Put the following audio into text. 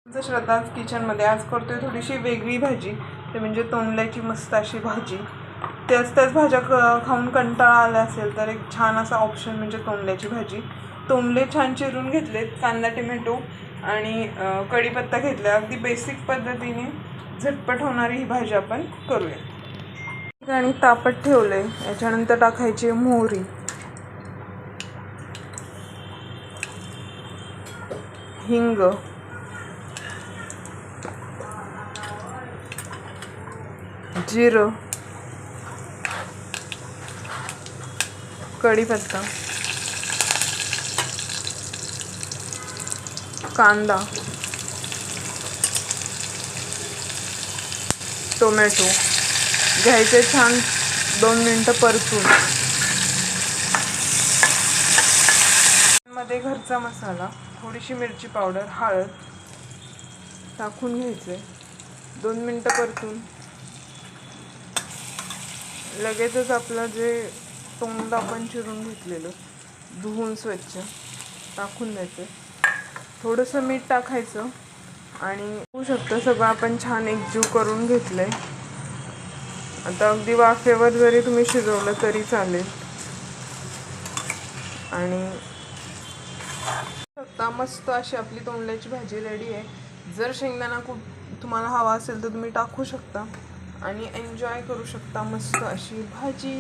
श्रद्धाज किचनमध्ये आज करतोय थोडीशी वेगळी भाजी, ते म्हणजे तोंडल्याची मस्त अशी भाजी. त्याच भाज्या खाऊन कंटाळा आला असेल तर एक छान असा ऑप्शन म्हणजे तोंडल्याची भाजी. तोंडले छान चिरून घेतलेत, कांदा टोमॅटो आणि कढीपत्ता घेतला. अगदी बेसिक पद्धतीने झटपट होणारी ही भाजी आपण करूया. आणि तापत ठेवले, याच्यानंतर टाकायची मोहरी, हिंग, जिरं, कढीपत्ता, कांदा, टोमॅटो घ्यायचे, छान 2 मिनिटं परतून. मध्ये घरचा मसाला, थोडीशी मिरची पावडर, हळद टाकून घ्यायचे, 2 मिनिटं परतून. लगेचच आपलं जे तोंड आपण चिरून घेतलेलं धुवून स्वच्छ टाकून द्यायचं. थोडंसं मीठ टाकायचं आणि होऊ शकतं सगळं आपण छान एकजीव करून घेतलंय. आता अगदी वाफेवर जरी तुम्ही शिजवलं तरी चालेल. आणि आता मस्त अशी आपली तोंडल्याची भाजी रेडी आहे. जर शेंगदाणा तुम्हाला हवा असेल तर तुम्ही टाकू शकता आणि एन्जॉय करू शकता मस्त अशी भाजी.